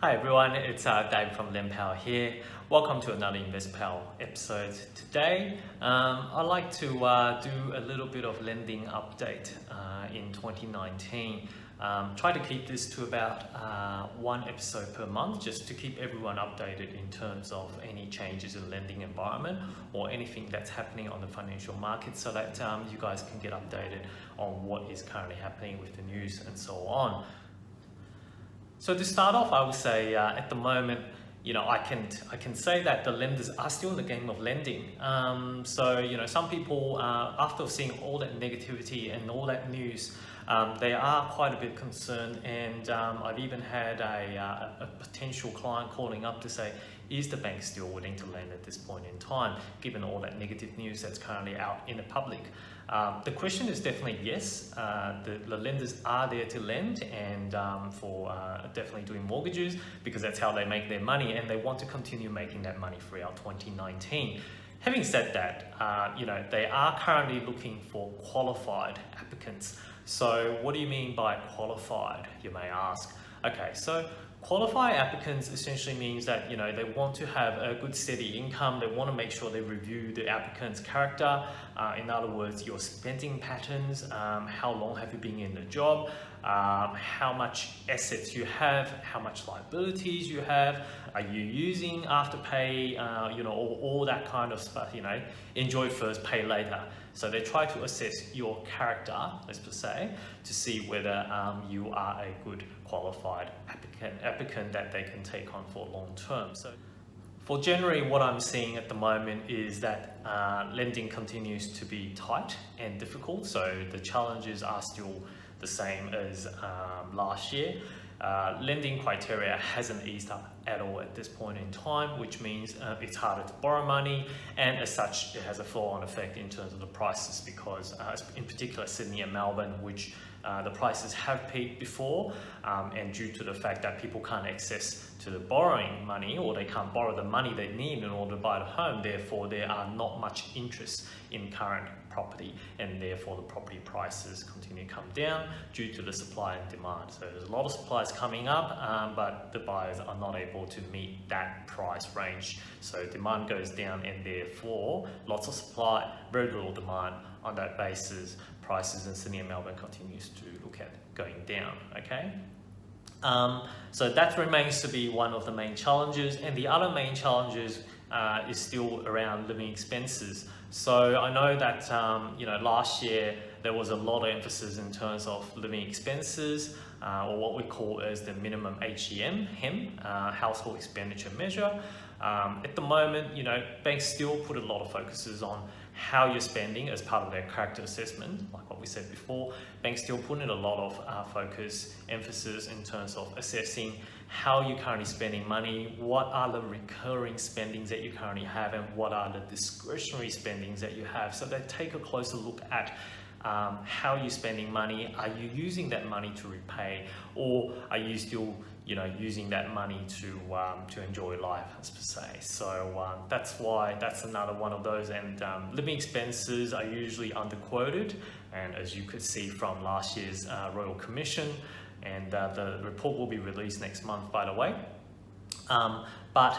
Hi everyone, it's David from lendpower here. Welcome to another InvestPal episode. Today, I'd like to do a little bit of lending update in 2019. Try to keep this to about one episode per month, just to keep everyone updated in terms of any changes in lending environment or anything that's happening on the financial market, so that you guys can get updated on what is currently happening with the news and so on. So to start off, I would say at the moment, I can say that the lenders are still in the game of lending. So some people, after seeing all that negativity and all that news, they are quite a bit concerned, and I've even had a potential client calling up to say, is the bank still willing to lend at this point in time, given all that negative news that's currently out in the public? The question is definitely yes. The lenders are there to lend, and for definitely doing mortgages, because that's how they make their money, and they want to continue making that money throughout 2019. Having said that, they are currently looking for qualified applicants. So what do you mean by qualified, you may ask? Okay, so qualified applicants essentially means that they want to have a good steady income. They want to make sure they review the applicant's character. In other words, your spending patterns, how long have you been in the job, how much assets you have, how much liabilities you have, are you using afterpay, all that kind of stuff. Enjoy first, pay later. So they try to assess your character, let's just say, to see whether you are a good qualified applicant that they can take on for long term. So for January, what I'm seeing at the moment is that lending continues to be tight and difficult. So the challenges are still the same as last year. Lending criteria hasn't eased up at all at this point in time, which means it's harder to borrow money, and as such it has a flow-on effect in terms of the prices, because in particular Sydney and Melbourne, which the prices have peaked before, and due to the fact that people can't access to the borrowing money, or they can't borrow the money they need in order to buy the home, therefore there are not much interest in current property, and therefore the property prices continue to come down due to the supply and demand. So there's a lot of supplies coming up, but the buyers are not able to meet that price range. So demand goes down, and therefore lots of supply, very little demand. On that basis, prices in Sydney and Melbourne continues to look at going down. Okay. So that remains to be one of the main challenges, and the other main challenges is still around living expenses. So I know that last year there was a lot of emphasis in terms of living expenses, or what we call as the minimum HEM, household expenditure measure. At the moment, banks still put a lot of focuses on how you're spending as part of their character assessment. Like what we said before, banks still put in a lot of emphasis in terms of assessing how you're currently spending money, what are the recurring spendings that you currently have, and what are the discretionary spendings that you have. So they take a closer look at how you're spending money. Are you using that money to repay, or are you still using that money to enjoy life, as per se? So that's another one of those. And living expenses are usually underquoted, and as you could see from last year's Royal Commission, and the report will be released next month, by the way. But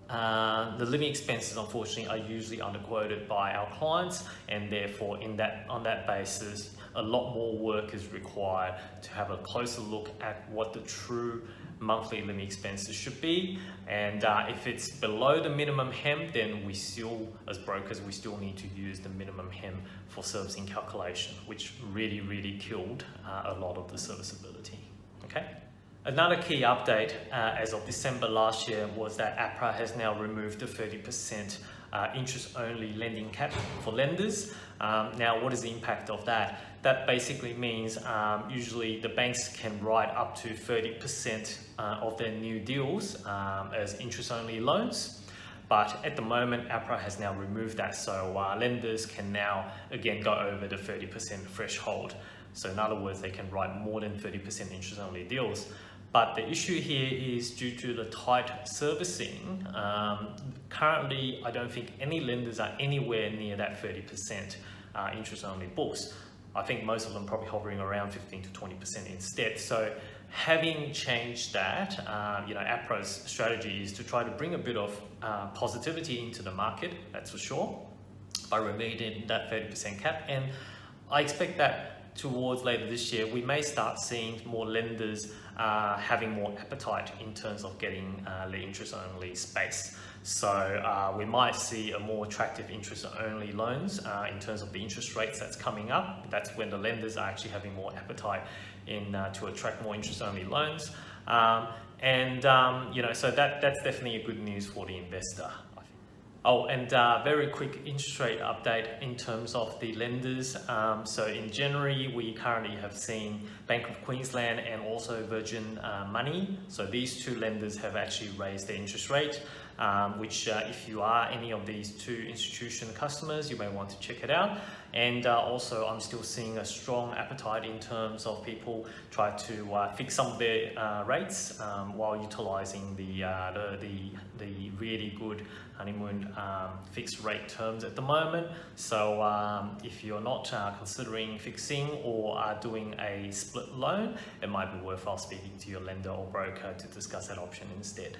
the living expenses, unfortunately, are usually underquoted by our clients, and therefore on that basis a lot more work is required to have a closer look at what the true monthly living expenses should be. And if it's below the minimum HEM, then we still, as brokers, we still need to use the minimum HEM for servicing calculation, which really killed a lot of the serviceability. Okay. Another key update as of December last year was that APRA has now removed the 30% interest-only lending cap for lenders. Now, what is the impact of that? That basically means usually the banks can write up to 30% of their new deals as interest-only loans. But at the moment, APRA has now removed that, so lenders can now again go over the 30% threshold. So in other words, they can write more than 30% interest-only deals. But the issue here is due to the tight servicing. Currently, I don't think any lenders are anywhere near that 30% interest-only books. I think most of them probably hovering around 15 to 20% instead. So having changed that, APRA's strategy is to try to bring a bit of positivity into the market, that's for sure, by removing that 30% cap. And I expect that towards later this year, we may start seeing more lenders having more appetite in terms of getting the interest-only space. So we might see a more attractive interest-only loans in terms of the interest rates that's coming up. That's when the lenders are actually having more appetite to attract more interest-only loans. So that's definitely a good news for the investor. Oh, and very quick interest rate update in terms of the lenders. So in January, we currently have seen Bank of Queensland and also Virgin Money. So these two lenders have actually raised their interest rate, which if you are any of these two institution customers, you may want to check it out. And also, I'm still seeing a strong appetite in terms of people try to fix some of their rates while utilizing the really good honeymoon fixed rate terms at the moment. So if you're not considering fixing or are doing a split loan, it might be worthwhile speaking to your lender or broker to discuss that option instead.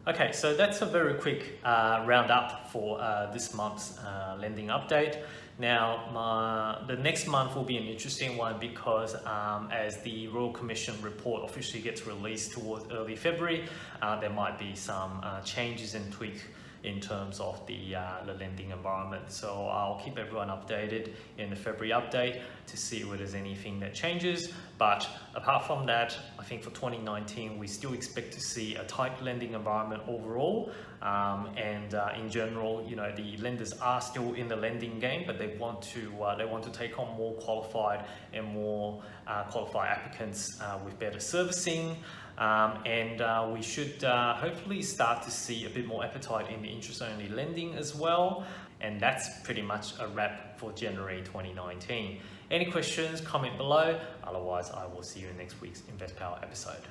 Okay, so that's a very quick roundup for this month's lending update. Now, the next month will be an interesting one because as the Royal Commission report officially gets released towards early February, there might be some changes and tweaks in terms of the lending environment. So I'll keep everyone updated in the February update to see whether there's anything that changes. But apart from that, I think for 2019, we still expect to see a tight lending environment overall. In general, the lenders are still in the lending game, but they want to take on more qualified and more qualified applicants with better servicing. We should hopefully start to see a bit more appetite in the interest-only lending as well. And that's pretty much a wrap for January 2019. Any questions, comment below. Otherwise, I will see you in next week's InvestPower episode.